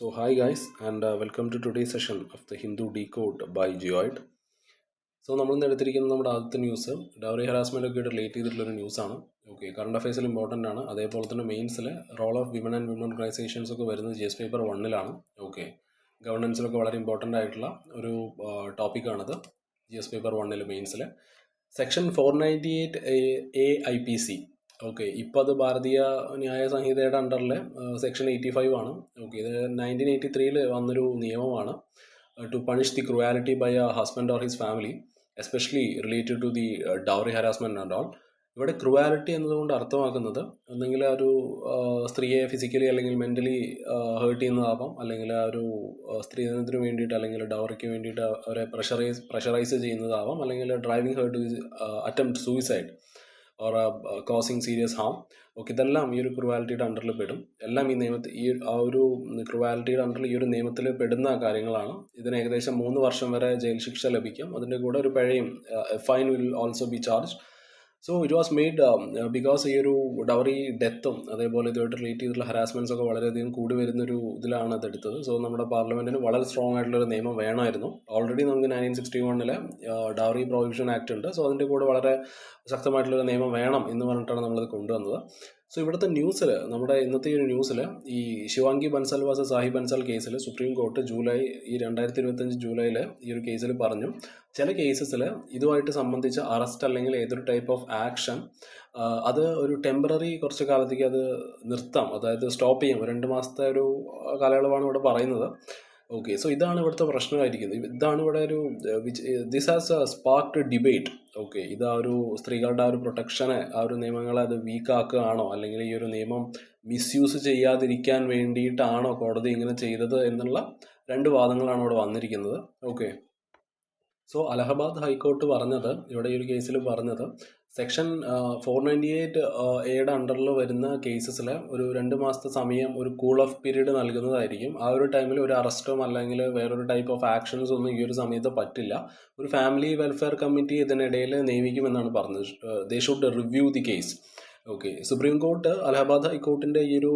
Hi guys, and welcome to today's session of the Hindu Decode by Geoid. നമ്മൾ ഇന്ന് എടുത്തിരിക്കുന്നത് നമ്മുടെ ആദ്യത്തെ ന്യൂസ് ഡൗറി ഹറാസ്മെന്റ് ഒക്കെ റിലേറ്റ് ചെയ്തിട്ടുള്ളൊരു ന്യൂസാണ്. കറണ്ട് അഫയേഴ്സിൽ ഇമ്പോർട്ടൻ്റ് ആണ്. അതേപോലെ തന്നെ മെയിൻസിൽ role of women and women organisations ഒക്കെ വരുന്നത് GS പേപ്പർ 1-ലാണ്. ഗവർണൻസിലൊക്കെ വളരെ ഇമ്പോർട്ടൻ്റ് ആയിട്ടുള്ള ഒരു ടോപ്പിക്കാണിത്. GS പേപ്പർ 1 മെയിൻസിൽ സെക്ഷൻ 498A IPC. ഇപ്പോൾ അത് ഭാരതീയ ന്യായ സംഹിതയുടെ അണ്ടറിലെ സെക്ഷൻ 85 ആണ്. ഇത് 1983 വന്നൊരു നിയമമാണ്. To punish the cruelty by a husband or his family, especially related to the dowry harassment and all. ഇവിടെ ക്രുവാലിറ്റി എന്നതുകൊണ്ട് അർത്ഥമാക്കുന്നത് ഒന്നെങ്കിൽ ആ ഒരു സ്ത്രീയെ ഫിസിക്കലി അല്ലെങ്കിൽ മെൻ്റലി ഹേർട്ട് ചെയ്യുന്നതാവാം, അല്ലെങ്കിൽ ആ ഒരു സ്ത്രീധനത്തിന് വേണ്ടിയിട്ട് അല്ലെങ്കിൽ ഡൗറിക്ക് വേണ്ടിയിട്ട് അവരെ പ്രഷറൈസ് ചെയ്യുന്നതാവാം, അല്ലെങ്കിൽ driving hurt attempt suicide or causing serious harm. ഇതെല്ലാം ഈ ഒരു ക്രുവാലിറ്റിയുടെ അണ്ടറിൽ പെടും. എല്ലാം ഈ നിയമത്തിൽ ആ ഒരു ക്രുവാലിറ്റിയുടെ അണ്ടറിൽ ഈ ഒരു നിയമത്തിൽ പെടുന്ന കാര്യങ്ങളാണ്. ഇതിന് ഏകദേശം 3 വർഷം വരെ ജയിൽ ശിക്ഷ ലഭിക്കും. അതിൻ്റെ കൂടെ ഒരു പിഴയും, fine will also be charge. It was made because ഈ ഒരു ഡൗറി ഡെത്തും അതേപോലെ ഇതുമായിട്ട് റിലേറ്റ് ചെയ്തിട്ടുള്ള ഹരാസ്മെൻറ്റ്സ് ഒക്കെ വളരെയധികം കൂടി വരുന്നൊരു ഇതിലാണ് ഇതെടുത്തത്. നമ്മുടെ പാർലമെൻറ്റിന് വളരെ സ്ട്രോങ് ആയിട്ടുള്ളൊരു നിയമം വേണമായിരുന്നു. ഓൾറെഡി നമുക്ക് 1961 ഡൗറി പ്രൊഹിബിഷൻ ആക്ട് ഉണ്ട്. അതിൻ്റെ കൂടെ വളരെ ശക്തമായിട്ടുള്ളൊരു നിയമം വേണം എന്ന് പറഞ്ഞിട്ടാണ് നമ്മളിത് കൊണ്ടുവന്നത്. ഇവിടുത്തെ ന്യൂസിൽ, നമ്മുടെ ഇന്നത്തെ ഈ ഒരു ന്യൂസിൽ, ഈ ശിവാംഗി ബൻസൽ വാസ സാഹിബ് ബൻസൽ കേസിൽ സുപ്രീം കോർട്ട് 2025 ജൂലൈയിൽ ഈ ഒരു കേസിൽ പറഞ്ഞു, ചില കേസസിൽ ഇതുമായിട്ട് സംബന്ധിച്ച അറസ്റ്റ് അല്ലെങ്കിൽ ഏതൊരു ടൈപ്പ് ഓഫ് ആക്ഷൻ അത് ഒരു ടെമ്പററി കുറച്ച് കാലത്തേക്ക് അത് നിർത്താം, അതായത് സ്റ്റോപ്പ് ചെയ്യാം. 2 മാസത്തെ ഒരു കാലയളവാണ് ഇവിടെ പറയുന്നത്. ഇതാണ് ഇവിടുത്തെ പ്രശ്നമായിരിക്കുന്നത്. ഇതാണ് ഇവിടെ ഒരു ദിസ് ഹാസ് സ്പാർക്ഡ് ഡിബേറ്റ്. ഇത് ആ ഒരു സ്ത്രീകളുടെ ആ ഒരു പ്രൊട്ടക്ഷനെ, ആ ഒരു നിയമങ്ങളെ അത് വീക്കാക്കുകയാണോ, അല്ലെങ്കിൽ ഈ ഒരു നിയമം മിസ്യൂസ് ചെയ്യാതിരിക്കാൻ വേണ്ടിയിട്ടാണോ കോടതി ഇങ്ങനെ ചെയ്തത് എന്നുള്ള 2 വാദങ്ങളാണ് ഇവിടെ വന്നിരിക്കുന്നത്. അലഹബാദ് ഹൈക്കോർട്ട് പറഞ്ഞത്, ഇവിടെ ഈ ഒരു കേസിൽ പറഞ്ഞത്, സെക്ഷൻ 498A അണ്ടറിൽ വരുന്ന കേസസിൽ ഒരു 2 മാസത്തെ സമയം ഒരു കൂൾ ഓഫ് പീരീഡ് നൽകുന്നതായിരിക്കും. ആ ഒരു ടൈമിൽ ഒരു അറസ്റ്റോ അല്ലെങ്കിൽ വേറൊരു ടൈപ്പ് ഓഫ് ആക്ഷൻസ് ഒന്നും ഈ ഒരു സമയത്ത് പറ്റില്ല. ഒരു ഫാമിലി വെൽഫെയർ കമ്മിറ്റി ഇതിനിടയിൽ നിയമിക്കുമെന്നാണ് പറഞ്ഞത്. They should review the case. Supreme Court Allahabad ഹൈക്കോർട്ടിൻ്റെ ഈ ഒരു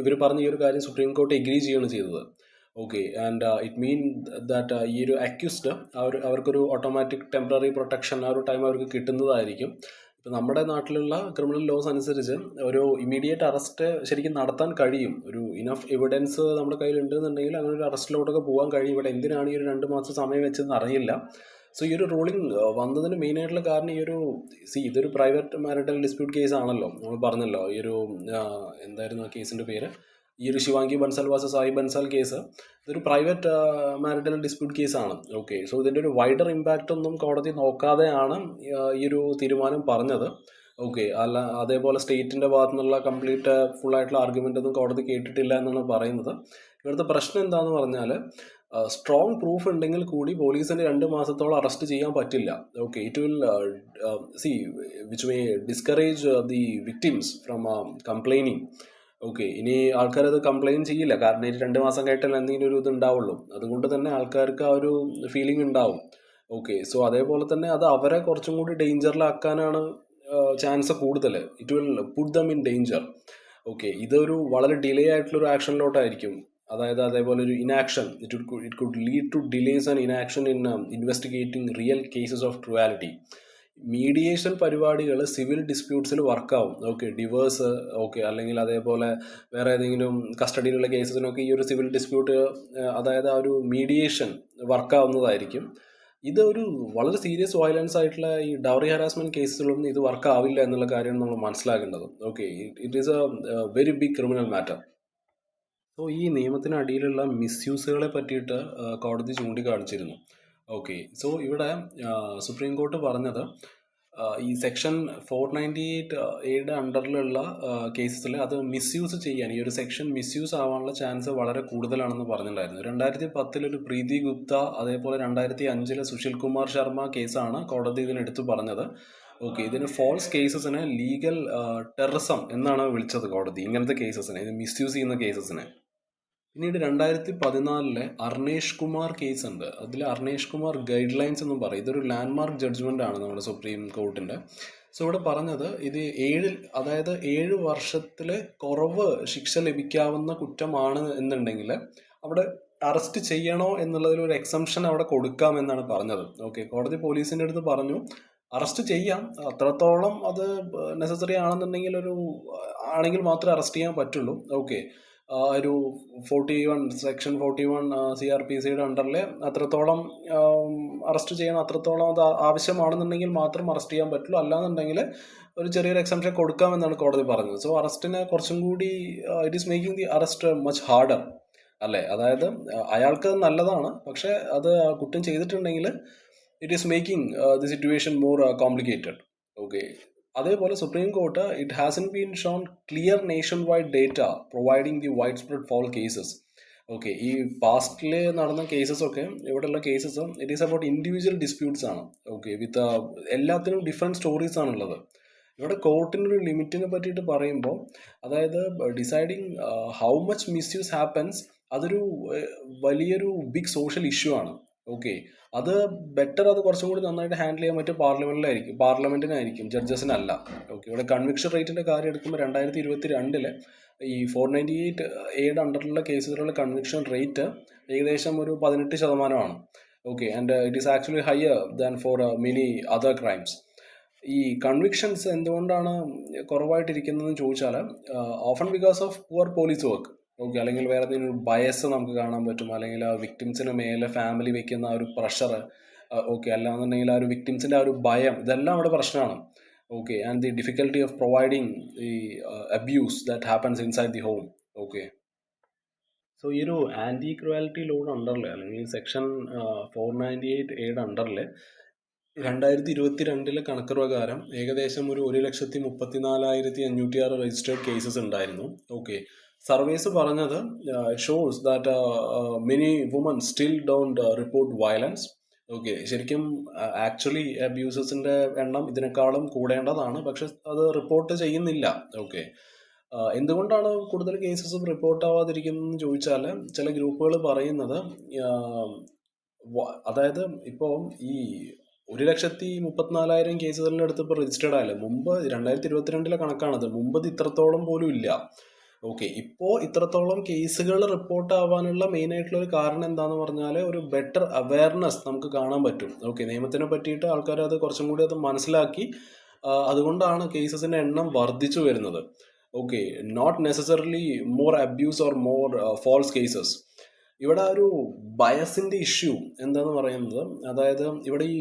ഇവർ പറഞ്ഞ ഈ ഒരു കാര്യം സുപ്രീം കോർട്ട് എഗ്രി ചെയ്യുകയാണ് ചെയ്തത്. ആൻഡ് ഇറ്റ് മീൻ ദാറ്റ് ഈ ഒരു അക്യൂസ്ഡ് അവർക്കൊരു ഓട്ടോമാറ്റിക് ടെമ്പററി പ്രൊട്ടക്ഷൻ ആ ഒരു ടൈം അവർക്ക് കിട്ടുന്നതായിരിക്കും. ഇപ്പം നമ്മുടെ നാട്ടിലുള്ള ക്രിമിനൽ ലോസ് അനുസരിച്ച് ഒരു ഇമ്മീഡിയറ്റ് അറസ്റ്റ് ശരിക്കും നടത്താൻ കഴിയും. ഒരു ഇനഫ് എവിഡൻസ് നമ്മുടെ കയ്യിൽ ഉണ്ടെന്നുണ്ടെങ്കിൽ അങ്ങനെ ഒരു അറസ്റ്റിലോട്ടൊക്കെ പോകാൻ കഴിയും. ഇവിടെ എന്തിനാണ് ഈ ഒരു 2 മാസം സമയം വെച്ചെന്ന് അറിയില്ല. ഈ ഒരു റൂളിംഗ് വന്നതിന് മെയിനായിട്ടുള്ള കാരണം ഈ ഒരു ഇതൊരു പ്രൈവറ്റ് മാരിറ്റൽ ഡിസ്പ്യൂട്ട് കേസ് ആണല്ലോ. നമ്മൾ പറഞ്ഞല്ലോ, ഈ ഒരു എന്തായിരുന്നു ആ കേസിൻ്റെ പേര്, ഈ ഒരു ശിവാംഗി ബൻസൽ വാസ സാഹിബ് ബൻസൽ കേസ് ഇതൊരു പ്രൈവറ്റ് മാരിറ്റൽ ഡിസ്പ്യൂട്ട് കേസാണ്. ഇതിൻ്റെ ഒരു വൈഡർ ഇമ്പാക്റ്റ് ഒന്നും കോടതി നോക്കാതെയാണ് ഈ ഒരു തീരുമാനം പറഞ്ഞത്. അല്ല, അതേപോലെ സ്റ്റേറ്റിൻ്റെ ഭാഗത്തു നിന്നുള്ള കംപ്ലീറ്റ് ഫുള്ളായിട്ടുള്ള ആർഗ്യുമെൻ്റ് ഒന്നും കോടതി കേട്ടിട്ടില്ല എന്നാണ് പറയുന്നത്. ഇവിടുത്തെ പ്രശ്നം എന്താണെന്ന് പറഞ്ഞാൽ, സ്ട്രോങ് പ്രൂഫ് ഉണ്ടെങ്കിൽ കൂടി പോലീസിന് 2 മാസത്തോളം അറസ്റ്റ് ചെയ്യാൻ പറ്റില്ല. It will which may discourage the victims from complaining. ഇനി ആൾക്കാരത് കംപ്ലൈൻറ്റ് ചെയ്യില്ല, കാരണം ഈ 2 മാസം കഴിഞ്ഞാൽ എന്തെങ്കിലും ഒരു ഇത് ഉണ്ടാവുള്ളൂ. അതുകൊണ്ട് തന്നെ ആൾക്കാർക്ക് ആ ഒരു ഫീലിംഗ് ഉണ്ടാവും. അതേപോലെ തന്നെ അത് അവരെ കുറച്ചും കൂടി ഡേഞ്ചറിലാക്കാനാണ് ചാൻസ് കൂടുതൽ. It will put them in danger. ഇതൊരു വളരെ ഡിലേ ആയിട്ടുള്ളൊരു ആക്ഷനിലോട്ടായിരിക്കും. അതായത് അതേപോലെ ഒരു inaction, it could lead to delays and inaction in investigating real cases of cruelty. Mediation പരിപാടികൾ സിവിൽ ഡിസ്പ്യൂട്ട്സിൽ വർക്കാവും. ഡിവേഴ്സ്, അല്ലെങ്കിൽ അതേപോലെ വേറെ ഏതെങ്കിലും കസ്റ്റഡിയിലുള്ള കേസസിനൊക്കെ ഈ ഒരു സിവിൽ ഡിസ്പ്യൂട്ട്, അതായത് ആ ഒരു മീഡിയേഷൻ വർക്കാവുന്നതായിരിക്കും. ഇതൊരു വളരെ സീരിയസ് വയലൻസ് ആയിട്ടുള്ള ഈ ഡൗറി ഹരാസ്മെന്റ് കേസുകളൊന്നും ഇത് വർക്കാവില്ല എന്നുള്ള കാര്യമാണ് നമ്മൾ മനസ്സിലാക്കേണ്ടത്. It is a very big criminal matter. ഈ നിയമത്തിന് അടിയിലുള്ള മിസ്യൂസുകളെ പറ്റിയിട്ട് കോടതി ചൂണ്ടിക്കാണിച്ചിരുന്നു. ഇവിടെ സുപ്രീം കോർട്ട് പറഞ്ഞത്, ഈ സെക്ഷൻ 498A അണ്ടറിലുള്ള കേസസിൽ അത് മിസ്യൂസ് ചെയ്യാൻ, ഈ ഒരു സെക്ഷൻ മിസ്യൂസ് ആവാനുള്ള ചാൻസ് വളരെ കൂടുതലാണെന്ന് പറഞ്ഞിട്ടുണ്ടായിരുന്നു. 2010 ഒരു പ്രീതി ഗുപ്ത, അതേപോലെ 2005 സുശീൽ കുമാർ ശർമ്മ കേസാണ് കോടതി ഇതിനെടുത്ത് പറഞ്ഞത്. ഇതിന് ഫോൾസ് കേസസിനെ ലീഗൽ ടെററിസം എന്നാണ് വിളിച്ചത് കോടതി, ഇങ്ങനത്തെ കേസസിനെ, ഇത് മിസ്യൂസ് ചെയ്യുന്ന കേസസിനെ. പിന്നീട് 2014 അർണേഷ് കുമാർ കേസ് ഉണ്ട്. അതിൽ അർണേഷ് കുമാർ ഗൈഡ് ലൈൻസ് എന്നും പറയും. ഇതൊരു ലാൻഡ്മാർക്ക് ജഡ്ജ്മെൻ്റ് ആണ് നമ്മുടെ സുപ്രീം കോർട്ടിൻ്റെ. സോ ഇവിടെ പറഞ്ഞത് ഇത് അതായത് 7 വർഷത്തിൽ കുറവ് ശിക്ഷ ലഭിക്കാവുന്ന കുറ്റമാണ് എന്നുണ്ടെങ്കിൽ അവിടെ അറസ്റ്റ് ചെയ്യണോ എന്നുള്ളതിൽ ഒരു എക്സംഷൻ അവിടെ കൊടുക്കാമെന്നാണ് പറഞ്ഞത്. ഓക്കെ, കോടതി പോലീസിന്റെ അടുത്ത് പറഞ്ഞു അറസ്റ്റ് ചെയ്യാം, അത്രത്തോളം അത് നെസസറി ആണെന്നുണ്ടെങ്കിൽ ആണെങ്കിൽ മാത്രമേ അറസ്റ്റ് ചെയ്യാൻ പറ്റുള്ളൂ. ഓക്കെ, ഒരു സെക്ഷൻ 41 CRPCയുടെ അണ്ടറിൽ അത്രത്തോളം അറസ്റ്റ് ചെയ്യണം, അത്രത്തോളം അത് ആവശ്യമാണെന്നുണ്ടെങ്കിൽ മാത്രം അറസ്റ്റ് ചെയ്യാൻ പറ്റുള്ളൂ, അല്ലാന്നുണ്ടെങ്കിൽ ഒരു ചെറിയൊരു എക്സംഷൻ കൊടുക്കാമെന്നാണ് കോടതി പറഞ്ഞത്. സോ അറസ്റ്റിനെ കുറച്ചും കൂടി it is making the arrest much harder അല്ലേ. അതായത് അയാൾക്ക് നല്ലതാണ്, പക്ഷെ അത് കുറ്റം ചെയ്തിട്ടുണ്ടെങ്കിൽ it is making the situation more complicated. Okay, അതേപോലെ Supreme Court it hasn't been shown clear nationwide data providing the widespread false cases. Okay, ഈ പാസ്റ്റിൽ നടന്ന കേസസ് ഒക്കെ, ഇവിടെയുള്ള cases it is about individual disputes ആണ്. Okay, with എല്ലാത്തിനും different stories ആണുള്ളത്. ഇവിടെ കോർട്ടിൻ്റെ ഒരു ലിമിറ്റിനെ പറ്റിയിട്ട് പറയുമ്പോൾ, അതായത് deciding how much misuse happens, അതൊരു വലിയൊരു ബിഗ് സോഷ്യൽ ഇഷ്യൂ ആണ്. ഓക്കെ, അത് ബെറ്റർ, അത് കുറച്ചും കൂടി നന്നായിട്ട് ഹാൻഡിൽ ചെയ്യാൻ പറ്റും പാർലമെന്റിനായിരിക്കും, ജഡ്ജസിനല്ല. ഓക്കെ, ഇവിടെ കൺവിക്ഷൻ റേറ്റിന്റെ കാര്യം എടുക്കുമ്പോൾ 2022 ഈ 498 അണ്ടറിലുള്ള കേസുകളുടെ കൺവിക്ഷൻ റേറ്റ് ഏകദേശം ഒരു 18%. Okay, and it is actually higher than for many other crimes. ഈ കൺവിക്ഷൻസ് എന്തുകൊണ്ടാണ് കുറവായിട്ടിരിക്കുന്നതെന്ന് ചോദിച്ചാൽ, often because of poor police work. Okay, അല്ലെങ്കിൽ വേറെ എന്തെങ്കിലും ബയസ് നമുക്ക് കാണാൻ പറ്റും, അല്ലെങ്കിൽ ആ വിക്ടിംസിന് മേലെ ഫാമിലി വെക്കുന്ന ആ ഒരു പ്രഷർ. ഓക്കെ, അല്ലാന്നുണ്ടെങ്കിൽ ആ ഒരു വിക്ടിംസിന്റെ ആ ഒരു ഭയം, ഇതെല്ലാം അവിടെ പ്രശ്നമാണ്. Okay, and the difficulty of providing the abuse that happens inside the home. Okay, so ഈ ഒരു ആൻറ്റി ക്രുവാലിറ്റി ലോൺ അണ്ടറിൽ, അല്ലെങ്കിൽ സെക്ഷൻ 498A അണ്ടറിൽ 2022 കണക്ക് പ്രകാരം ഏകദേശം ഒരു 1,34,506 രജിസ്റ്റേർഡ് കേസസ് ഉണ്ടായിരുന്നു. ഓക്കെ, സർവേസ് പറഞ്ഞത് shows that many women still don't report violence. Okay, ശരിക്കും ആക്ച്വലി അബ്യൂസസിന്റെ എണ്ണം ഇതിനേക്കാളും കൂടേണ്ടതാണ്, പക്ഷെ അത് റിപ്പോർട്ട് ചെയ്യുന്നില്ല. ഓക്കെ, എന്തുകൊണ്ടാണ് കൂടുതൽ കേസസും റിപ്പോർട്ട് ആവാതിരിക്കുന്നതെന്ന് ചോദിച്ചാൽ, ചില ഗ്രൂപ്പുകൾ പറയുന്നത് അതായത് ഇപ്പോൾ ഈ 1,34,000 കേസുകളുടെ അടുത്ത് ഇപ്പോൾ രജിസ്റ്റേർഡ് ആയല്ലോ. മുമ്പ് 2022 കണക്കാണത്, മുമ്പ് ഇത് ഇത്രത്തോളം പോലും ഇല്ല. ഓക്കെ, ഇപ്പോൾ ഇത്രത്തോളം കേസുകൾ റിപ്പോർട്ട് ആവാനുള്ള മെയിൻ ആയിട്ടുള്ള ഒരു കാരണം എന്താന്ന് പറഞ്ഞാൽ, ഒരു ബെറ്റർ അവയർനെസ് നമുക്ക് കാണാൻ പറ്റും. ഓക്കെ, നിയമത്തിനെ പറ്റിയിട്ട് ആൾക്കാർ അത് കുറച്ചും കൂടി അത് മനസ്സിലാക്കി, അതുകൊണ്ടാണ് കേസസിന്റെ എണ്ണം വർദ്ധിച്ചു വരുന്നത്. Okay, not necessarily more abuse or more false cases. ഇവിടെ ഒരു ബയസിന്റെ ഇഷ്യൂ എന്താന്ന് പറയുന്നത്, അതായത് ഇവിടെ ഈ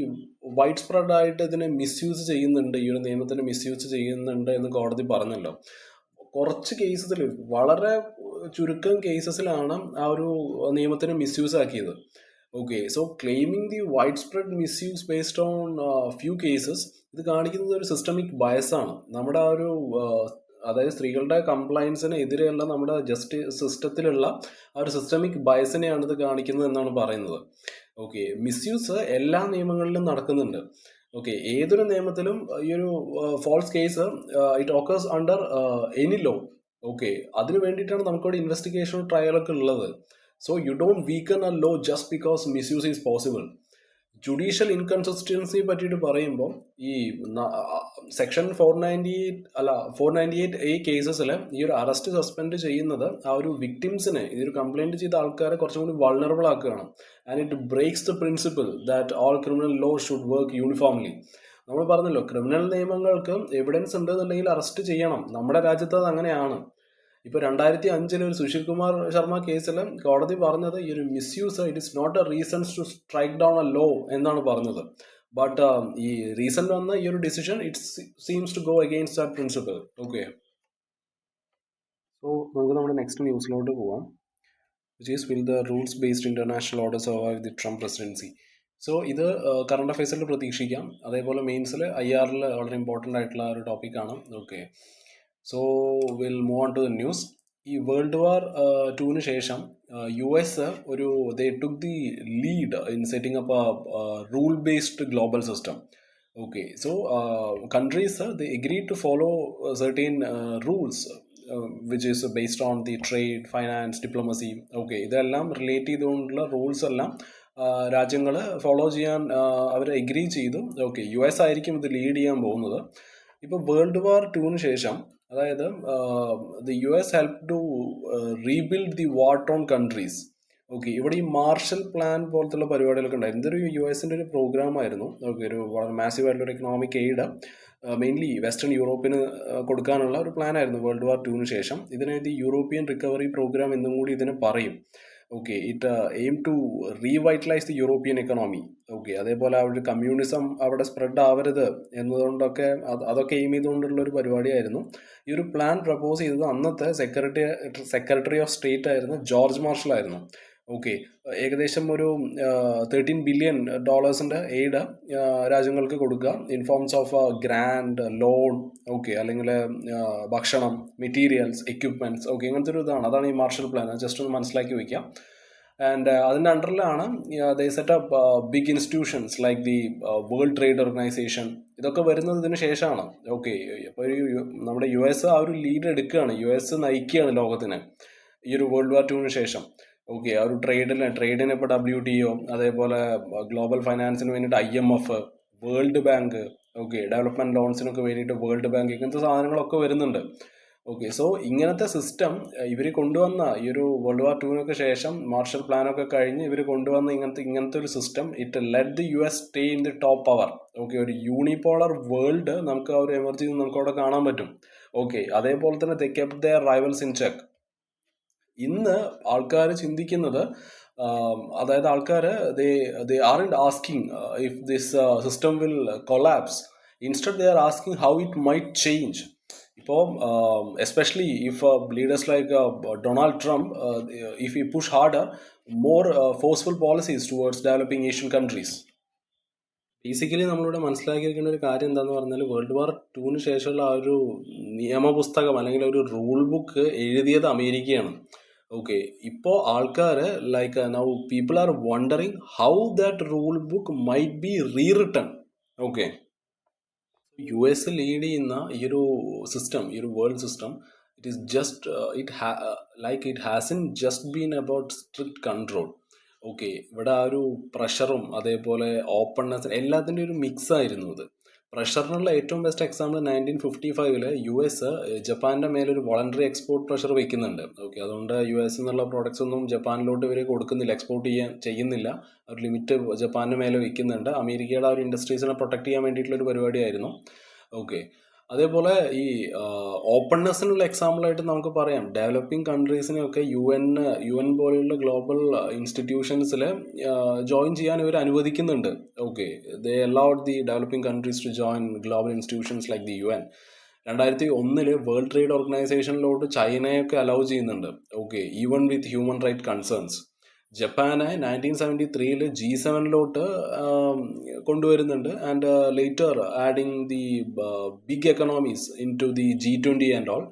വൈഡ് സ്പ്രെഡ് ആയിട്ട് ഇതിനെ മിസ്യൂസ് ചെയ്യുന്നുണ്ട്, ഈ ഒരു നിയമത്തിനെ മിസ്യൂസ് ചെയ്യുന്നുണ്ട് എന്ന് കോടതി പറഞ്ഞല്ലോ. കുറച്ച് കേസസിൽ, വളരെ ചുരുക്കം കേസസിലാണ് ആ ഒരു നിയമത്തിനെ മിസ്യൂസ് ആക്കിയത്. Okay, so claiming the wide spread misuse based on few cases, ഇത് കാണിക്കുന്നത് ഒരു സിസ്റ്റമിക് ബയസാണ്. നമ്മുടെ ആ ഒരു അതായത് സ്ത്രീകളുടെ കംപ്ലൈൻസിന് എതിരെയുള്ള നമ്മുടെ ജസ്റ്റിസ് സിസ്റ്റത്തിലുള്ള ആ ഒരു സിസ്റ്റമിക് ബയസിനെയാണ് ഇത് കാണിക്കുന്നത് എന്നാണ് പറയുന്നത്. ഓക്കെ, മിസ്യൂസ് എല്ലാ നിയമങ്ങളിലും നടക്കുന്നുണ്ട്. ഓക്കെ, ഏതൊരു നിയമത്തിലും ഈ ഒരു false case it occurs under any law. Okay, അതിന് വേണ്ടിയിട്ടാണ് നമുക്കിവിടെ ഇൻവെസ്റ്റിഗേഷൻ ട്രയലൊക്കെ ഉള്ളത്. So you don't weaken a law just because misuse is possible. Judicial inconsistency പറ്റിയിട്ട് പറയുമ്പോൾ, ഈ സെക്ഷൻ 498A കേസസിൽ ഈ ഒരു അറസ്റ്റ് സസ്പെൻഡ് ചെയ്യുന്നത് ആ ഒരു വിക്ടിംസിനെ, ഈ ഒരു കംപ്ലൈന്റ് ചെയ്ത ആൾക്കാരെ കുറച്ചും കൂടി വൾണറബിൾ ആക്കുകയാണ്. And it breaks the principle that all criminal law should work uniformly. നമ്മൾ പറഞ്ഞല്ലോ, ക്രിമിനൽ നിയമങ്ങൾക്ക് എവിഡൻസ് ഉണ്ടെന്നുണ്ടെങ്കിൽ അറസ്റ്റ് ചെയ്യണം. നമ്മുടെ രാജ്യത്ത് അത് അങ്ങനെയാണ്. ഇപ്പോൾ 2005 ഒരു സുശീൽ കുമാർ ശർമ്മ കേസിൽ കോടതി പറഞ്ഞത്, ഈ ഒരു misuse it is not a reasons to strike down a law എന്നാണ് പറഞ്ഞത്. ബട്ട് ഈ റീസെന്റ് വന്ന ഈ ഒരു decision it seems to go against that principle. Okay, so നമുക്ക് നമ്മുടെ നെക്സ്റ്റ് ന്യൂസിലോട്ട് പോവാം. Which is will the rules based international order survive the Trump presidency. So ഇത് കറണ്ട് അഫയേഴ്സിൽ പ്രതീക്ഷിക്കാം. അതേപോലെ മെയിൻസിൽ IR വളരെ ഇമ്പോർട്ടൻ്റ് ആയിട്ടുള്ള ഒരു ടോപ്പിക്കാണ്. Okay, so will move on to the news. ഈ വേൾഡ് വാർ 2 ശേഷം US they took the lead in setting up a rule-based global system. Okay, so countries they agreed to follow certain rules which is based on the trade, finance, diplomacy. Okay, ഇതെല്ലാം relate ചെയ്തുകൊണ്ടുള്ള rules എല്ലാം രാജ്യങ്ങൾ follow ചെയ്യാൻ അവർ agree ചെയ്തു. Okay, US ആയിരിക്കും ഇത് lead ചെയ്യാൻ പോകുന്നത്. ഇപ്പോൾ വേൾഡ് വാർ ടൂന് ശേഷം, അതായത് the U S help to rebuild the war torn countries. Okay, ഇവിടെ ഈ മാർഷൽ പ്ലാൻ പോലത്തുള്ള പരിപാടികളൊക്കെ ഉണ്ടായിരുന്നു. ഇതൊരു യു എസിൻ്റെ ഒരു പ്രോഗ്രാം ആയിരുന്നു. ഓക്കെ, ഒരു വളരെ മാസീവ് ആയിട്ടുള്ള ഒരു എക്കണോമിക് എയ്ഡ് മെയിൻലി വെസ്റ്റേൺ യൂറോപ്പിന് കൊടുക്കാനുള്ള ഒരു പ്ലാൻ ആയിരുന്നു വേൾഡ് വാർ ടൂന് ശേഷം. ഇതിനെ ദി യൂറോപ്യൻ റിക്കവറി പ്രോഗ്രാം എന്നും കൂടി ഇതിനെ പറയും. Okay, it aim to revitalise the European economy. Okay, അതേപോലെ അവിടെ കമ്മ്യൂണിസം അവിടെ സ്പ്രെഡ് ആവരുത് എന്നതുകൊണ്ടൊക്കെ അതൊക്കെ എയിം ചെയ്തുകൊണ്ടുള്ള ഒരു പരിപാടിയായിരുന്നു. ഈ ഒരു പ്ലാൻ പ്രപ്പോസ് ചെയ്തത് അന്നത്തെ സെക്രട്ടറി ഓഫ് സ്റ്റേറ്റ് ആയിരുന്നു ജോർജ് മാർഷൽ ആയിരുന്നു. ഓക്കെ, ഏകദേശം ഒരു $13 ബില്യൺ എയ്ഡ് രാജ്യങ്ങൾക്ക് കൊടുക്കുക in forms of grand loan. Okay, അല്ലെങ്കിൽ ഭക്ഷണം, മെറ്റീരിയൽസ്, എക്യുപ്മെന്റ്സ്. ഓക്കെ, ഇങ്ങനത്തെ ഒരു അതാണ് ഈ മാർഷൽ പ്ലാൻ. ജസ്റ്റ് ഒന്ന് മനസ്സിലാക്കി വയ്ക്കാം. ആൻഡ് അതിൻ്റെ അണ്ടറിലാണ് they set up big institutions like the World Trade Organisation. ഇതൊക്കെ വരുന്നത് ഇതിന് ശേഷമാണ്. ഓക്കെ, അപ്പോൾ നമ്മുടെ യു എസ് ആ ഒരു ലീഡ് എടുക്കുകയാണ്, യു എസ് നയിക്കുകയാണ് ലോകത്തിന് ഈ ഒരു വേൾഡ് വാർ ടൂവിന് ശേഷം. ഓക്കെ, ആ ഒരു ട്രേഡിന് ഇപ്പോൾ WTO, അതേപോലെ ഗ്ലോബൽ ഫൈനാൻസിന് വേണ്ടിയിട്ട് IMF, World Bank. Okay, development ലോൺസിനൊക്കെ വേണ്ടിയിട്ട് വേൾഡ് ബാങ്ക്, ഇങ്ങനത്തെ സാധനങ്ങളൊക്കെ വരുന്നുണ്ട്. ഓക്കെ, സോ ഇങ്ങനത്തെ സിസ്റ്റം ഇവർ കൊണ്ടുവന്ന ഈ ഒരു വേൾഡ് വാർ ടൂവിനൊക്കെ ശേഷം, മാർഷൽ പ്ലാനൊക്കെ കഴിഞ്ഞ് ഇവർ കൊണ്ടുവന്ന ഇങ്ങനത്തെ ഒരു system, it let the US stay in the top power. Okay, ഒരു യൂണിപോളർ വേൾഡ് നമുക്ക് ആ ഒരു എമർജി നമുക്ക് അവിടെ കാണാൻ പറ്റും. ഓക്കെ, അതേപോലെ തന്നെ they kept their rivals in check. ഇന്ന് ആൾക്കാർ ചിന്തിക്കുന്നത്, അതായത് ആൾക്കാർ they aren't asking if this system will collapse. Instead they are asking how it might change. ഇപ്പോൾ especially if leaders like Donald Trump, if you push harder more forceful policies towards developing Asian countries. Basically നമ്മളിവിടെ മനസ്സിലാക്കിയിരിക്കേണ്ട ഒരു കാര്യം എന്താന്ന് പറഞ്ഞാൽ, world war ടൂവിന് ശേഷമുള്ള ആ ഒരു നിയമപുസ്തകം അല്ലെങ്കിൽ ഒരു റൂൾ ബുക്ക് എഴുതിയത് അമേരിക്കയാണ്. ഓക്കെ, ഇപ്പോൾ ആൾക്കാർ like now people are wondering how that rule book might be rewritten. Okay, U S lead ചെയ്യുന്ന ഈ ഒരു സിസ്റ്റം, ഈ ഒരു world system, it is just it hasn't just been about strict control. Okay, ഇവിടെ ആ ഒരു പ്രഷറും അതേപോലെ ഓപ്പൺനെസ് എല്ലാത്തിൻ്റെ ഒരു മിക്സ് ആയിരുന്നു ഇത്. പ്രഷറിനുള്ള ഏറ്റവും ബെസ്റ്റ് എക്സാമ്പിൾ 1955 US ജപ്പാൻ്റെ മേലൊരു വോളണ്ടറി എക്സ്പോർട്ട് പ്രഷർ വെക്കുന്നുണ്ട്. ഓക്കെ, അതുകൊണ്ട് US എന്നുള്ള പ്രോഡക്ട്സ് ഒന്നും ജപ്പാനിലോട്ട് ഇവർ കൊടുക്കുന്നില്ല, എക്സ്പോർട്ട് ചെയ്യുന്നില്ല. ഒരു ലിമിറ്റ് ജപ്പാൻ്റെ മേലെ വെക്കുന്നുണ്ട്. അമേരിക്കയുടെ ആ ഒരു ഇൻഡസ്ട്രീസിനെ പ്രൊട്ടക്ട് ചെയ്യാൻ വേണ്ടിയിട്ടുള്ള ഒരു പരിപാടിയായിരുന്നു. ഓക്കെ, അതേപോലെ ഈ ഓപ്പൺനെസ്സിനുള്ള എക്സാമ്പിളായിട്ട് നമുക്ക് പറയാം, ഡെവലപ്പിംഗ് കൺട്രീസിനെയൊക്കെ യു എൻ പോലെയുള്ള ഗ്ലോബൽ ഇൻസ്റ്റിറ്റ്യൂഷൻസിൽ ജോയിൻ ചെയ്യാൻ ഇവർ അനുവദിക്കുന്നുണ്ട്. Okay, they allowed the developing countries to join global institutions like the UN. 2001 World Trade ഓർഗനൈസേഷനിലോട്ട് ചൈനയൊക്കെ അലൗ ചെയ്യുന്നുണ്ട്. Okay, even with human right concerns. ജപ്പാനെ 1973 G7 കൊണ്ടുവരുന്നുണ്ട്. And later adding the big economies into the G20 and all.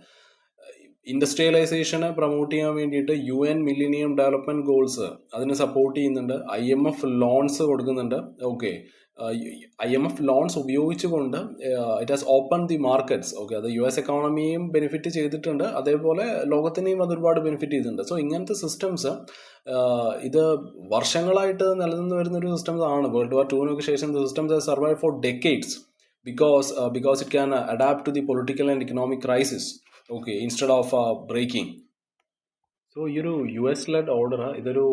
ഇൻഡസ്ട്രിയലൈസേഷനെ promote ചെയ്യാൻ വേണ്ടിയിട്ട് UN Millennium Development Goals അതിന് support ചെയ്യുന്നുണ്ട്. IMF ലോൺസ് കൊടുക്കുന്നുണ്ട്. ഓക്കെ, IMF ലോൺസ് ഉപയോഗിച്ചുകൊണ്ട് it has open the markets. Okay, അത് US എക്കോണമിയും ബെനിഫിറ്റ് ചെയ്തിട്ടുണ്ട്, അതേപോലെ ലോകത്തിനെയും അത് ഒരുപാട് ബെനിഫിറ്റ് ചെയ്തിട്ടുണ്ട്. സോ ഇങ്ങനത്തെ സിസ്റ്റംസ് ഇത് വർഷങ്ങളായിട്ട് നിലനിന്ന് വരുന്ന ഒരു സിസ്റ്റംസ് ആണ്. വേൾഡ് വാർ ടൂവിനൊക്കെ ശേഷം the systems have survive for decades because it can adapt to the political and economic crisis. Okay, instead of breaking. So ഈ ഒരു US ലെഡ് ഓർഡർ ഇതൊരു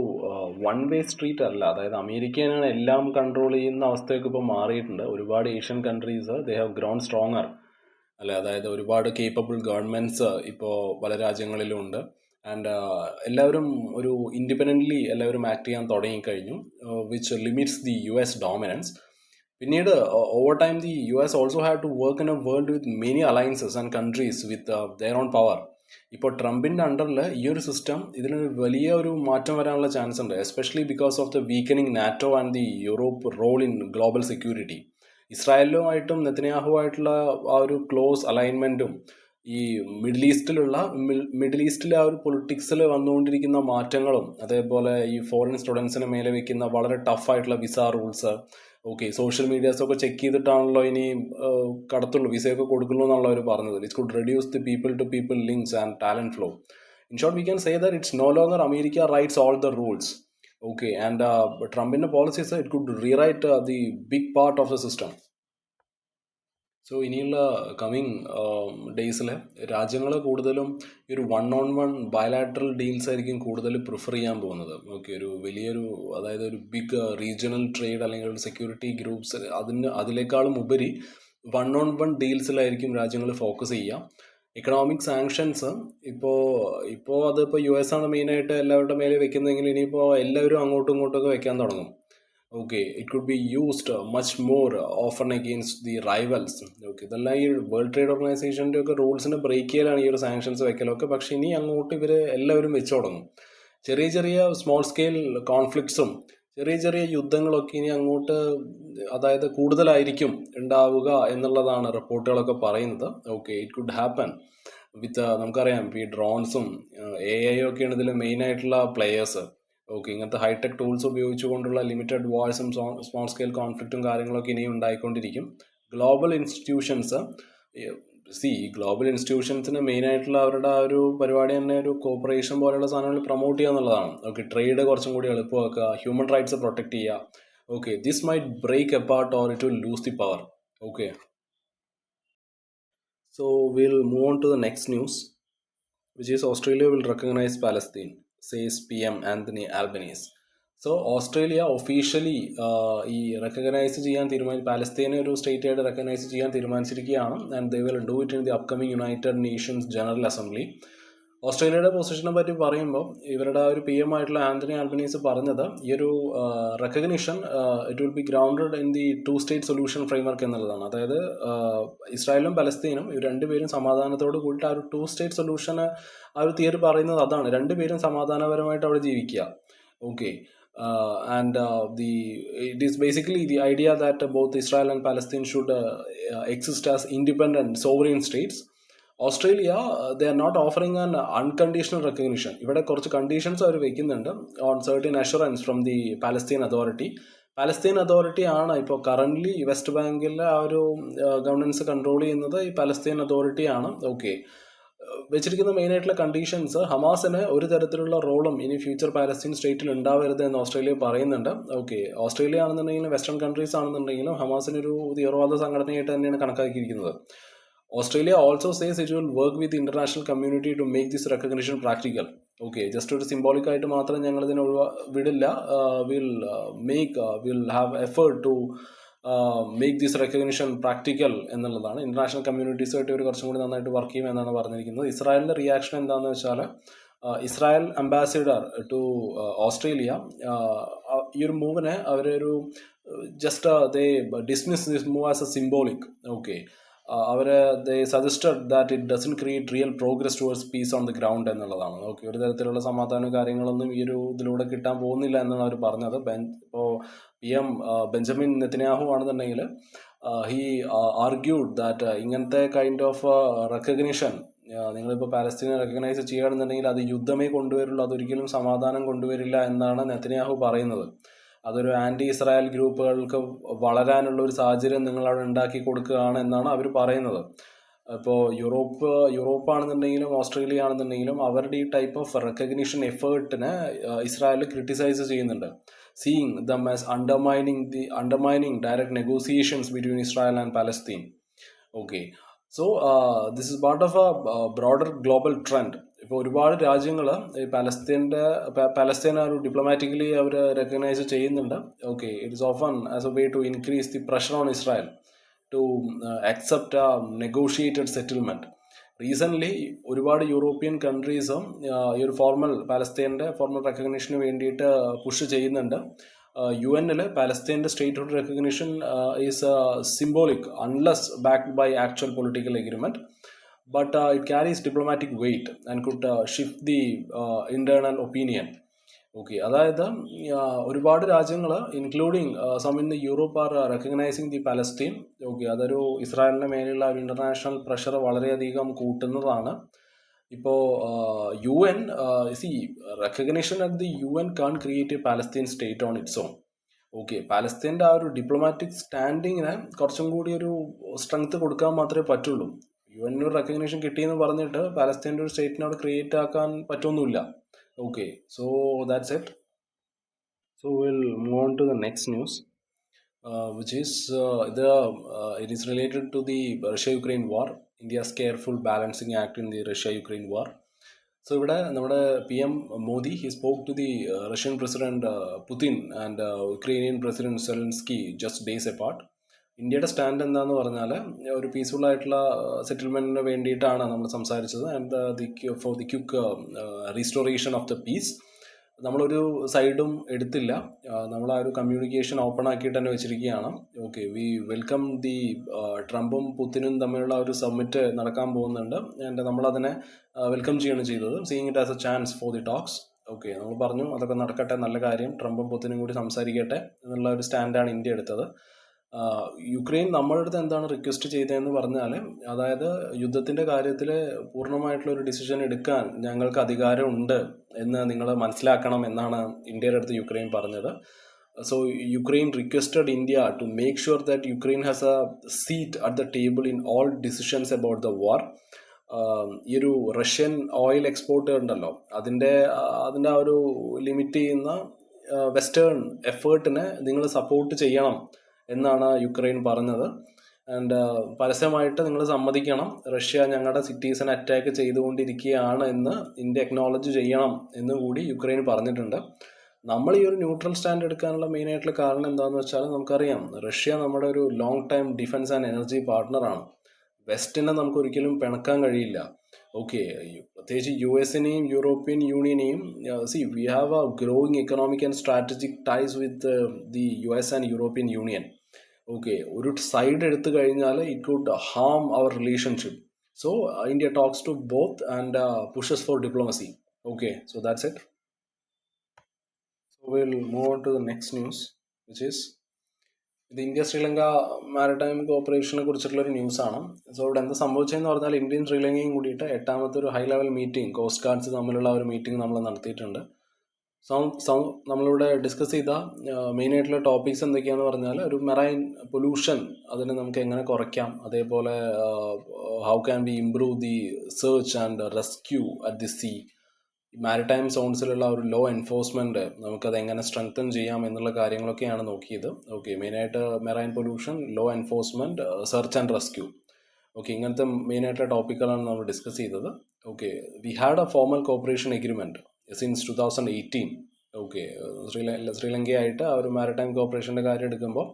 വൺ വേ സ്ട്രീറ്റ് അല്ല. അതായത് അമേരിക്കനാണ് എല്ലാം കൺട്രോൾ ചെയ്യുന്ന അവസ്ഥയൊക്കെ ഇപ്പോൾ മാറിയിട്ടുണ്ട്. ഒരുപാട് Asian countries they have grown stronger അല്ലെ. അതായത് ഒരുപാട് കേപ്പബിൾ ഗവൺമെൻറ്റ്സ് ഇപ്പോൾ പല രാജ്യങ്ങളിലും ഉണ്ട്. ആൻഡ് എല്ലാവരും ഒരു ഇൻഡിപെൻഡൻ്റ്ലി എല്ലാവരും ആക്ട് ചെയ്യാൻ തുടങ്ങിക്കഴിഞ്ഞു, which limits the US dominance. പിന്നീട് over time the US also have to work in a world with many alliances and countries with their own power. ഇപ്പോൾ ട്രംപിൻ്റെ അണ്ടറിൽ ഈ ഒരു സിസ്റ്റം ഇതിനൊരു വലിയ ഒരു മാറ്റം വരാനുള്ള ചാൻസ് ഉണ്ട്, especially because of the weakening NATO and the Europe role in global security. ഇസ്രായേലുമായിട്ടും നെതന്യാഹുവായിട്ടുള്ള ആ ഒരു ക്ലോസ് അലൈൻമെൻറ്റും ഈ മിഡിൽ ഈസ്റ്റിലെ ആ ഒരു പൊളിറ്റിക്സിൽ വന്നുകൊണ്ടിരിക്കുന്ന മാറ്റങ്ങളും, അതേപോലെ ഈ ഫോറിൻ സ്റ്റുഡൻസിന് മേലെ വെക്കുന്ന വളരെ ടഫായിട്ടുള്ള വിസ റൂൾസ്. ഓക്കെ, സോഷ്യൽ മീഡിയാസൊക്കെ ചെക്ക് ചെയ്തിട്ടാണല്ലോ ഇനി കടത്തുള്ളൂ, വിസയൊക്കെ കൊടുക്കുള്ളൂ എന്നുള്ള അവർ പറഞ്ഞത്. It could reduce the people to people links and talent flow. In short we can say that it's no longer America writes all the rules. Okay, and ട്രംപിൻ്റെ policies it could rewrite the big part of the system. So ഇനിയുള്ള coming ഡേയ്സിൽ രാജ്യങ്ങൾ കൂടുതലും ഈ ഒരു 1-on-1 bilateral deals ആയിരിക്കും കൂടുതൽ prefer ചെയ്യാൻ പോകുന്നത്. ഓക്കെ, ഒരു വലിയൊരു, അതായത് ഒരു ബിഗ് റീജിയണൽ ട്രേഡ് അല്ലെങ്കിൽ ഒരു സെക്യൂരിറ്റി ഗ്രൂപ്പ്സ് അതിനേക്കാളും ഉപരി 1-on-1 ഡീൽസിലായിരിക്കും രാജ്യങ്ങൾ ഫോക്കസ് ചെയ്യുക. എക്കണോമിക് സാങ്ഷൻസ് ഇപ്പോൾ അതിപ്പോൾ US ആണ് മെയിനായിട്ട് എല്ലാവരുടെ മേലെ വെക്കുന്നതെങ്കിൽ ഇനിയിപ്പോൾ എല്ലാവരും അങ്ങോട്ടും ഇങ്ങോട്ടൊക്കെ വെക്കാൻ തുടങ്ങും. Okay, it could be used much more often against the rivals. Okay, ഇതെല്ലാം ഈ വേൾഡ് ട്രേഡ് ഓർഗനൈസേഷൻ്റെ ഒക്കെ റൂൾസിനെ ബ്രേക്ക് ചെയ്യലാണ് ഈ ഒരു സാങ്ഷൻസ് വെക്കലൊക്കെ. പക്ഷേ ഇനി അങ്ങോട്ട് ഇവർ എല്ലാവരും വെച്ചു തുടങ്ങും. ചെറിയ ചെറിയ സ്മോൾ സ്കെയിൽ കോൺഫ്ലിക്ട്സും ചെറിയ ചെറിയ യുദ്ധങ്ങളൊക്കെ ഇനി അങ്ങോട്ട്, അതായത് കൂടുതലായിരിക്കും ഉണ്ടാവുക എന്നുള്ളതാണ് റിപ്പോർട്ടുകളൊക്കെ പറയുന്നത്. Okay, it could happen with, നമുക്കറിയാം ഈ ഡ്രോൺസും AI ഒക്കെയാണ് ഇതിൽ മെയിനായിട്ടുള്ള പ്ലെയേഴ്സ്. ഓക്കെ, ഇങ്ങനത്തെ ഹൈടെക് ടൂൾസ് ഉപയോഗിച്ചുകൊണ്ടുള്ള ലിമിറ്റഡ് വാർസും സ്മോൾ സ്കെയിൽ കോൺഫ്ലിക്റ്റും കാര്യങ്ങളൊക്കെ ഇനിയും ഉണ്ടായിക്കൊണ്ടിരിക്കും. ഗ്ലോബൽ ഇൻസ്റ്റിറ്റ്യൂഷൻസ് ഗ്ലോബൽ ഇൻസ്റ്റിറ്റ്യൂഷൻസിന് മെയിനായിട്ടുള്ള അവരുടെ ആ ഒരു പരിപാടി തന്നെ ഒരു കോപ്പറേഷൻ പോലെയുള്ള സാധനങ്ങൾ പ്രൊമോട്ട് ചെയ്യുക എന്നുള്ളതാണ്. ഓക്കെ, ട്രേഡ് കുറച്ചും കൂടി എളുപ്പമാക്കുക, ഹ്യൂമൻ റൈറ്റ്സ് പ്രൊട്ടക്ട് ചെയ്യുക. Okay, this might break apart or it will lose the power. Okay, so we'll move on to the next news, which is Australia will recognize Palestine, says PM Anthony Albanese. So Australia officially ഈ recognise ചെയ്യാൻ പാലസ്തീനെ ഒരു state ആയിട്ട് recognise ചെയ്യാൻ തീരുമാനിച്ചിരിക്കുകയാണ്. And they will do it in the upcoming United Nations General Assembly. ഓസ്ട്രേലിയയുടെ പൊസിഷനെ പറ്റി പറയുമ്പോൾ ഇവരുടെ ഒരു PM ആയിട്ടുള്ള ആന്റണി ആൽബനീസ് പറഞ്ഞത്, ഈ ഒരു recognition it will be grounded in the 2-state solution framework എന്നുള്ളതാണ്. അതായത് ഇസ്രായേലും പലസ്തീനും ഇവർ രണ്ടുപേരും സമാധാനത്തോട് കൂടിയിട്ട് ആ ഒരു 2-state സൊല്യൂഷന് ആ ഒരു തിയറി പറയുന്നത് അതാണ്, രണ്ടുപേരും സമാധാനപരമായിട്ട് അവിടെ ജീവിക്കുക. Okay, and it is basically the idea that both Israel and Palestine should exist as independent sovereign states. Australia they are not offering an unconditional recognition. ഇവിടെ കുറച്ച് കണ്ടീഷൻസ് അവർ വെക്കുന്നുണ്ട് on certain assurance from the Palestine authority. Palestine authority ആണ് ഇപ്പോൾ currently west ബാങ്കിലെ ആ ഒരു governments control ചെയ്യുന്നത് ഈ പാലസ്തീൻ അതോറിറ്റി ആണ്. ഓക്കെ, വെച്ചിരിക്കുന്ന മെയിനായിട്ടുള്ള കണ്ടീഷൻസ്, ഹമാസിന് ഒരു തരത്തിലുള്ള റോളും ഇനി ഫ്യൂച്ചർ പാലസ്തീൻ സ്റ്റേറ്റിൽ ഉണ്ടാവരുത് എന്ന് ഓസ്ട്രേലിയ പറയുന്നുണ്ട്. ഓക്കെ, ഓസ്ട്രേലിയ ആണെന്നുണ്ടെങ്കിലും വെസ്റ്റേൺ കൺട്രീസ് ആണെന്നുണ്ടെങ്കിലും ഹമാസിനൊരു തീവ്രവാദ സംഘടനയായിട്ട് തന്നെയാണ് കണക്കാക്കിയിരിക്കുന്നത്. Australia also says it will work with the international community to make this recognition practical. Okay, just ഒരു സിംബോളിക് ആയിട്ട് മാത്രം ഞങ്ങൾ ഇതിനെ വിടില്ല. We'll have effort to make this recognition practical എന്നുള്ളതാണ്. ഇന്റർനാഷണൽ കമ്മ്യൂണിറ്റീസുമായിട്ട് ഒരു കുറച്ചും കൂടി നന്നായിട്ട് വർക്ക് ചെയ്യും എന്നാണ് പറഞ്ഞിരിക്കുന്നത്. ഇസ്രായേലിൻ്റെ റിയാക്ഷൻ എന്താണെന്ന് വെച്ചാൽ, ഇസ്രായേൽ അംബാസിഡർ ടു ഓസ്ട്രേലിയ ഈ ഒരു മൂവിനെ അവരൊരു just they dismiss this move as A symbolic. Okay, they suggested that it doesn't create real progress towards peace on the ground എന്നുള്ളതാണ്. ഓക്കെ, ഒരു തരത്തിലുള്ള സമാധാന കാര്യങ്ങളൊന്നും ഈ ഒരു ഇതിലൂടെ കിട്ടാൻ പോകുന്നില്ല എന്നാണ് അവർ പറഞ്ഞത്. ഇപ്പോൾ PM ബെഞ്ചമിൻ നെതന്യാഹു ആണെന്നുണ്ടെങ്കിൽ ഹി ആർഗ്യൂഡ് ദാറ്റ് ഇങ്ങനത്തെ കൈൻഡ് ഓഫ് റെക്കഗ്നിഷൻ നിങ്ങളിപ്പോൾ പാലസ്തീനെ റെക്കഗ്നൈസ് ചെയ്യുകയാണെന്നുണ്ടെങ്കിൽ അത് യുദ്ധമേ കൊണ്ടുവരുള്ളൂ, അതൊരിക്കലും സമാധാനം കൊണ്ടുവരില്ല എന്നാണ് നെതന്യാഹു പറയുന്നത്. അതൊരു ആൻറ്റി ഇസ്രായേൽ ഗ്രൂപ്പുകൾക്ക് വളരാനുള്ള ഒരു സാഹചര്യം നിങ്ങൾ അവിടെ ഉണ്ടാക്കി കൊടുക്കുകയാണ് എന്നാണ് അവർ പറയുന്നത്. ഇപ്പോൾ യൂറോപ്പാണെന്നുണ്ടെങ്കിലും ഓസ്ട്രേലിയ ആണെന്നുണ്ടെങ്കിലും അവരുടെ ഈ ടൈപ്പ് ഓഫ് റെക്കഗ്നിഷൻ എഫേർട്ടിനെ ഇസ്രായേൽ ക്രിട്ടിസൈസ് ചെയ്യുന്നുണ്ട്, seeing them as undermining direct negotiations between Israel and Palestine. Okay, so this is part of a broader global trend. ഇപ്പോൾ ഒരുപാട് രാജ്യങ്ങൾ ഈ പാലസ്തീനെ ഒരു ഡിപ്ലോമാറ്റിക്കലി അവർ റെക്കഗ്നൈസ് ചെയ്യുന്നുണ്ട്. Okay, it is often as a way to increase the pressure on Israel to accept a negotiated settlement. Recently ഒരുപാട് European കൺട്രീസും ഈ ഒരു പാലസ്തീൻ്റെ ഫോർമൽ റെക്കഗ്നിഷന് വേണ്ടിയിട്ട് പുഷ് ചെയ്യുന്നുണ്ട്. UN പാലസ്തീൻ്റെ statehood recognition is symbolic unless backed by actual political agreement, but it carries diplomatic weight and could shift the internal opinion. Okay, അതായത് ഒരുപാട് രാജ്യങ്ങൾ including some in the Europe are recognising the Palestine. Okay, അതൊരു ഇസ്രായേലിൻ്റെ മേലെയുള്ള ഒരു international pressure വളരെയധികം കൂട്ടുന്നതാണ്. ഇപ്പോൾ UN recognition at the UN can't create a Palestine state on its own. Okay, പാലസ്തീൻ്റെ ആ ഒരു ഡിപ്ലോമാറ്റിക് സ്റ്റാൻഡിങ്ങിന് കുറച്ചും കൂടി ഒരു സ്ട്രെങ്ത് കൊടുക്കാൻ മാത്രമേ പറ്റുള്ളൂ. UN ഒരു റെക്കഗ്നേഷൻ കിട്ടിയെന്ന് പറഞ്ഞിട്ട് പാലസ്തീൻ്റെ ഒരു സ്റ്റേറ്റിനെ അവിടെ ക്രിയേറ്റ് ആക്കാൻ പറ്റൊന്നുമില്ല. Okay, so that's it. So will move on to the next news. which is it is related to the Russia-Ukraine war, India's careful balancing act in the Russia-Ukraine war. So ഇവിടെ നമ്മുടെ PM Modi, he spoke to the Russian President Putin and Ukrainian President Zelensky just days apart. ഇന്ത്യയുടെ stand എന്താന്ന് പറഞ്ഞാൽ ഒരു peaceful ആയിട്ടുള്ള സെറ്റിൽമെന്റിന് വേണ്ടിയിട്ടാണ് നമ്മൾ സംസാരിച്ചത്, and for the quick restoration of the peace. നമ്മളൊരു സൈഡും എടുത്തില്ല, നമ്മൾ ആ ഒരു കമ്മ്യൂണിക്കേഷൻ ഓപ്പൺ ആക്കിയിട്ട് തന്നെ വെച്ചിരിക്കുകയാണ്. ഓക്കെ, വി വെൽക്കം ദി ട്രംപും പുത്തിനും തമ്മിലുള്ള ഒരു സമ്മിറ്റ് നടക്കാൻ പോകുന്നുണ്ട്, ആൻഡ് നമ്മളതിനെ വെൽക്കം ചെയ്യാണ് ചെയ്തത്, seeing it as A chance for the talks. Okay, നമ്മൾ പറഞ്ഞു അതൊക്കെ നടക്കട്ടെ, നല്ല കാര്യം, ട്രംപും പുത്തിനും കൂടി സംസാരിക്കട്ടെ എന്നുള്ള ഒരു സ്റ്റാൻഡാണ് ഇന്ത്യ എടുത്തത്. യുക്രൈൻ നമ്മളുടെ അടുത്ത് എന്താണ് റിക്വസ്റ്റ് ചെയ്തതെന്ന് പറഞ്ഞാൽ, അതായത് യുദ്ധത്തിൻ്റെ കാര്യത്തിൽ പൂർണ്ണമായിട്ടുള്ള ഒരു ഡിസിഷൻ എടുക്കാൻ ഞങ്ങൾക്ക് അധികാരമുണ്ട് എന്ന് നിങ്ങൾ മനസ്സിലാക്കണം എന്നാണ് ഇന്ത്യയുടെ അടുത്ത് യുക്രൈൻ പറഞ്ഞത്. So Ukraine requested India to make sure that Ukraine has a seat at the table in all decisions about the war. ഈ ഒരു റഷ്യൻ ഓയിൽ എക്സ്പോർട്ട് ഉണ്ടല്ലോ, അതിൻ്റെ ആ ഒരു ലിമിറ്റ് ചെയ്യുന്ന വെസ്റ്റേൺ എഫേർട്ടിനെ നിങ്ങൾ സപ്പോർട്ട് ചെയ്യണം എന്നാണ് യുക്രൈൻ പറഞ്ഞത്. ആൻഡ് പരസ്യമായിട്ട് നിങ്ങൾ സമ്മതിക്കണം, റഷ്യ ഞങ്ങളുടെ സിറ്റീസിനെ അറ്റാക്ക് ചെയ്തുകൊണ്ടിരിക്കുകയാണ് എന്ന് ഇന്ത്യ അക്നോളജ് ചെയ്യണം എന്ന് കൂടി യുക്രൈൻ പറഞ്ഞിട്ടുണ്ട്. നമ്മൾ ഈ ഒരു ന്യൂട്രൽ സ്റ്റാൻഡ് എടുക്കാനുള്ള മെയിൻ ആയിട്ടുള്ള കാരണം എന്താണെന്ന് വെച്ചാൽ, നമുക്കറിയാം റഷ്യ നമ്മുടെ ഒരു long time defence and energy പാർട്ട്ണറാണ്. വെസ്റ്റിനെ നമുക്ക് ഒരിക്കലും പിണക്കാൻ കഴിയില്ല. ഓക്കെ, പ്രത്യേകിച്ച് US-നെയും യൂറോപ്യൻ യൂണിയനെയും, we have a growing economic and strategic ties with the US and European Union. Okay, ഒരു സൈഡ് എടുത്തു കഴിഞ്ഞാൽ it could harm our relationship. So India talks to both and pushes for diplomacy. Okay, so that's it. So we'll move on to the next news, which is ഇത് India Sri Lanka maritime കോപ്പറേഷനെ കുറിച്ചിട്ടുള്ളൊരു ന്യൂസാണ്. So ഇവിടെ എന്താ സംഭവിച്ചതെന്ന് പറഞ്ഞാൽ, ഇന്ത്യയും ശ്രീലങ്കയും കൂടിയിട്ട് 8ാമത്തെ ഒരു high level meeting, cost guards തമ്മിലുള്ള ഒരു മീറ്റിംഗ് നമ്മൾ നടത്തിയിട്ടുണ്ട്. നമ്മളിവിടെ ഡിസ്കസ് ചെയ്ത മെയിനായിട്ടുള്ള ടോപ്പിക്സ് എന്തൊക്കെയാണെന്ന് പറഞ്ഞാൽ, ഒരു മെറൈൻ പൊല്യൂഷൻ അതിനെ നമുക്ക് എങ്ങനെ കുറയ്ക്കാം, അതേപോലെ how can we improve the search and rescue at the sea, maritime സോൺസിലുള്ള ഒരു ലോ എൻഫോഴ്സ്മെൻറ്റ് നമുക്കത് എങ്ങനെ സ്ട്രെങ്തൻ ചെയ്യാം എന്നുള്ള കാര്യങ്ങളൊക്കെയാണ് നോക്കിയത്. ഓക്കെ, മെയിനായിട്ട് marine pollution, law enforcement, search and rescue. Okay, ഇങ്ങനത്തെ മെയിനായിട്ടുള്ള ടോപ്പിക്കുകളാണ് നമ്മൾ ഡിസ്കസ് ചെയ്തത്. Okay, we had a formal cooperation agreement since 2018. Okay, ശ്രീലങ്കയായിട്ട് ആ ഒരു മാരിടൈം കോപ്പറേഷൻ്റെ കാര്യം എടുക്കുമ്പോൾ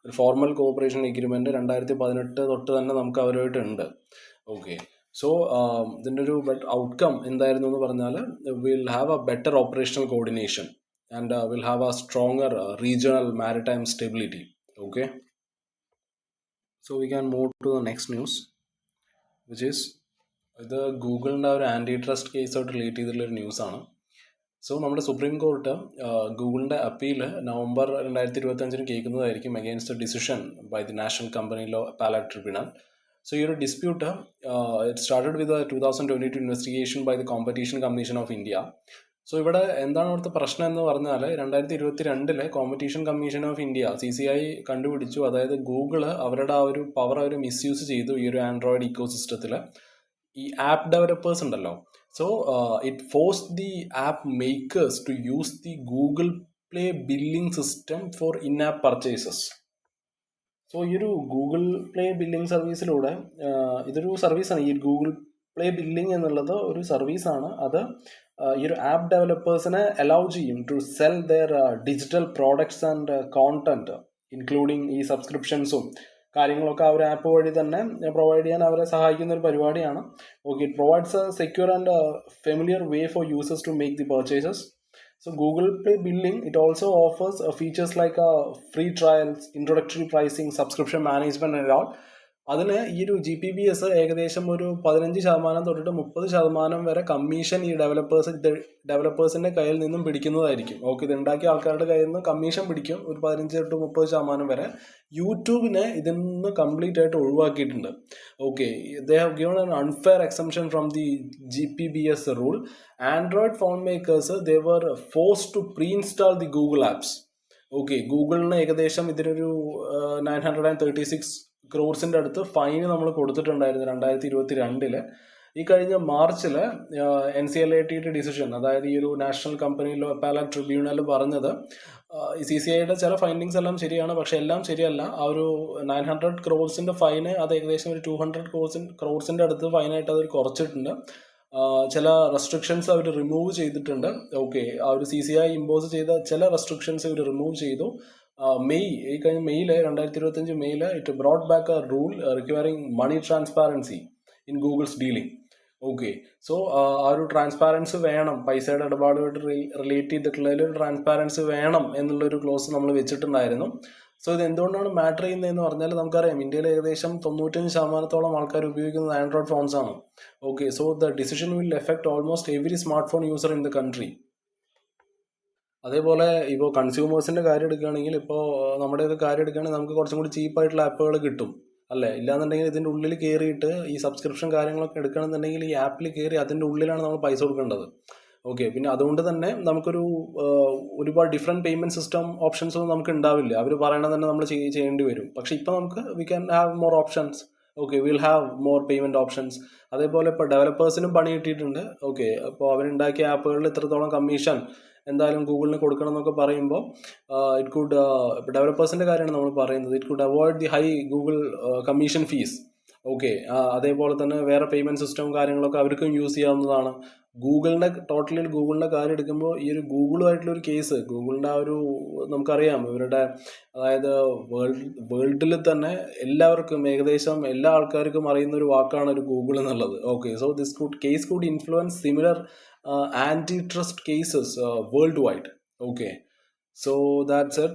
ഒരു ഫോർമൽ കോപ്പറേഷൻ എഗ്രിമെൻറ്റ് 2018 തൊട്ട് തന്നെ നമുക്ക് അവരുമായിട്ടുണ്ട്. ഓക്കെ, സോ ഇതിൻ്റെ ഒരു ഔട്ട്കം എന്തായിരുന്നു എന്ന് പറഞ്ഞാൽ, will have a better operational coordination and will have a stronger regional maritime stability. Okay, so we can move to the next news, which is ഇത് ഗൂഗിളിൻ്റെ ഒരു ആൻറ്റി ട്രസ്റ്റ് കേസായിട്ട് റിലേറ്റ് ചെയ്തിട്ടുള്ളൊരു ന്യൂസാണ്. സോ നമ്മുടെ സുപ്രീം കോർട്ട് ഗൂഗിളിൻ്റെ appeal November 2025 കേൾക്കുന്നതായിരിക്കും against decision by the national company law appellate tribunal. So your dispute, it started with a 2022 investigation by the Competition Commission of India. So ഇവിടെ എന്താണ് അവിടുത്തെ പ്രശ്നം എന്ന് പറഞ്ഞാൽ, 2022 competition commission of India CCI കണ്ടുപിടിച്ചു, അതായത് Google അവരുടെ ആ ഒരു പവർ അവർ മിസ്യൂസ് ചെയ്തു ഈ ഒരു ആൻഡ്രോയിഡ് ഇക്കോസിസ്റ്റത്തിൽ. ഈ ആപ്പ് ഡെവലപ്പേഴ്സ് ഉണ്ടല്ലോ, so it force the app makers to use the Google Play billing system for in app purchases. So ഈ ഒരു ഗൂഗിൾ പ്ലേ ബില്ലിംഗ് സർവീസിലൂടെ, ഇതൊരു സർവീസാണ്, ഈ ഗൂഗിൾ പ്ലേ ബില്ലിംഗ് എന്നുള്ളത് ഒരു സർവീസാണ്. അത് ഈ ഒരു ആപ്പ് ഡെവലപ്പേഴ്സിനെ അലൗ ചെയ്യും to sell their digital products and content, including ഈ സബ്സ്ക്രിപ്ഷൻസും കാര്യങ്ങളൊക്കെ ആ ഒരു ആപ്പ് വഴി തന്നെ പ്രൊവൈഡ് ചെയ്യാൻ അവരെ സഹായിക്കുന്ന ഒരു പരിപാടിയാണ്. Okay, it provides a secure and familiar way for users to make the purchases. So Google Play Billing, it also offers features like free trials, introductory pricing, subscription management and all. അതിന് ഈ ഒരു GPBS ഏകദേശം ഒരു 15% തൊട്ടിട്ട് 30% വരെ commission ഈ ഡെവലപ്പേഴ്സിൻ്റെ കയ്യിൽ നിന്നും പിടിക്കുന്നതായിരിക്കും. ഓക്കെ, ഇത് ഉണ്ടാക്കിയ ആൾക്കാരുടെ കയ്യിൽ നിന്ന് കമ്മീഷൻ പിടിക്കും, ഒരു 15 തൊട്ട് 30% വരെ. യൂട്യൂബിനെ ഇതിൽ നിന്ന് കംപ്ലീറ്റ് ആയിട്ട് ഒഴിവാക്കിയിട്ടുണ്ട്. Okay, they have given an unfair exemption from the GPBS rule. Android phone makers they were forced to pre install the Google apps. Okay, ഗൂഗിളിന് ഏകദേശം ഇതിനൊരു 936 crores അടുത്ത് ഫൈന് നമ്മൾ കൊടുത്തിട്ടുണ്ടായിരുന്നു 2022. ഈ കഴിഞ്ഞ മാർച്ചിൽ NCLAT ഡിസിഷൻ, അതായത് ഈ ഒരു national company law appellate tribunal പറഞ്ഞത് CCIയുടെ ചില ഫൈൻഡിങ്സ് എല്ലാം ശരിയാണ്, പക്ഷെ എല്ലാം ശരിയല്ല. ആ ഒരു 900 crores ഫൈന് അത് ഏകദേശം ഒരു 200 crores അടുത്ത് ഫൈനായിട്ട് അത് കുറച്ചിട്ടുണ്ട്. ചില റെസ്ട്രിക്ഷൻസ് അവർ റിമൂവ് ചെയ്തിട്ടുണ്ട്. ഓക്കെ, ആ ഒരു CCI ഇമ്പോസ് ചെയ്ത ചില റെസ്ട്രിക്ഷൻസ് ഇവർ റിമൂവ് ചെയ്തു. ഈ കഴിഞ്ഞ മെയ്യിൽ 2025 മെയ്യിൽ it brought back a rule requiring money transparency in Google's dealing. Okay, so ആ ഒരു ട്രാൻസ്പാരൻസി വേണം, പൈസയുടെ ഇടപാടുമായിട്ട് റിലേറ്റ് ചെയ്തിട്ടുള്ളതിൽ ഒരു ട്രാൻസ്പാരൻസി വേണം എന്നുള്ളൊരു ക്ലോസ് നമ്മൾ വെച്ചിട്ടുണ്ടായിരുന്നു. സോ ഇത് എന്തുകൊണ്ടാണ് മാറ്റർ ചെയ്യുന്നതെന്ന് പറഞ്ഞാൽ നമുക്കറിയാം, ഇന്ത്യയിൽ ഏകദേശം 95% ആൾക്കാർ ഉപയോഗിക്കുന്നത് ആൻഡ്രോയിഡ് ഫോൺസ് ആണ്. Okay, so the decision will effect almost every smart phone user in the country. അതേപോലെ ഇപ്പോൾ കൺസ്യൂമേഴ്സിൻ്റെ കാര്യം എടുക്കുകയാണെങ്കിൽ, ഇപ്പോൾ നമ്മുടെയൊക്കെ കാര്യം എടുക്കുകയാണെങ്കിൽ നമുക്ക് കുറച്ചും കൂടി ചീപ്പായിട്ടുള്ള ആപ്പുകൾ കിട്ടും, അല്ലേ? ഇല്ലാന്നുണ്ടെങ്കിൽ ഇതിൻ്റെ ഉള്ളിൽ കയറിയിട്ട് ഈ സബ്സ്ക്രിപ്ഷൻ കാര്യങ്ങളൊക്കെ എടുക്കണമെന്നുണ്ടെങ്കിൽ ഈ ആപ്പിൽ കയറി അതിൻ്റെ ഉള്ളിലാണ് നമ്മൾ പൈസ കൊടുക്കേണ്ടത്. ഓക്കെ, പിന്നെ അതുകൊണ്ട് തന്നെ നമുക്കൊരു ഒരുപാട് ഡിഫറെൻറ്റ് പേയ്മെൻറ്റ് സിസ്റ്റം ഓപ്ഷൻസ് ഒന്നും നമുക്ക് ഉണ്ടാവില്ല. അവർ പറയണത് തന്നെ നമ്മൾ ചെയ്യേണ്ടി വരും. പക്ഷേ ഇപ്പോൾ നമുക്ക് we can have more options. Okay, will have more payment options. അതേപോലെ ഇപ്പോൾ ഡെവലപ്പേഴ്സിനും പണി കിട്ടിയിട്ടുണ്ട്. ഓക്കെ, അപ്പോൾ അവരുണ്ടാക്കിയ ആപ്പുകളിൽ ഇത്രത്തോളം കമ്മീഷൻ എന്തായാലും ഗൂഗിളിന് കൊടുക്കണം എന്നൊക്കെ പറയുമ്പോൾ ഇറ്റ് കുഡ്, ഡെവലപ്പേഴ്സിൻ്റെ കാര്യമാണ് നമ്മൾ പറയുന്നത്, it could avoid the high Google commission fees. Okay, അതേപോലെ തന്നെ വേറെ പേയ്മെൻറ്റ് സിസ്റ്റവും കാര്യങ്ങളൊക്കെ അവർക്കും യൂസ് ചെയ്യാവുന്നതാണ്. ഗൂഗിളിൻ്റെ കാര്യം എടുക്കുമ്പോൾ ഈ ഒരു ഗൂഗിളുമായിട്ടുള്ളൊരു കേസ്, ഗൂഗിളിൻ്റെ ആ ഒരു നമുക്കറിയാം ഇവരുടെ, അതായത് വേൾഡിൽ തന്നെ എല്ലാവർക്കും, ഏകദേശം എല്ലാ ആൾക്കാർക്കും അറിയുന്ന ഒരു വാക്കാണ് ഒരു ഗൂഗിൾ എന്നുള്ളത്. Okay, so this could influence similar antitrust cases worldwide. Okay, so that's it.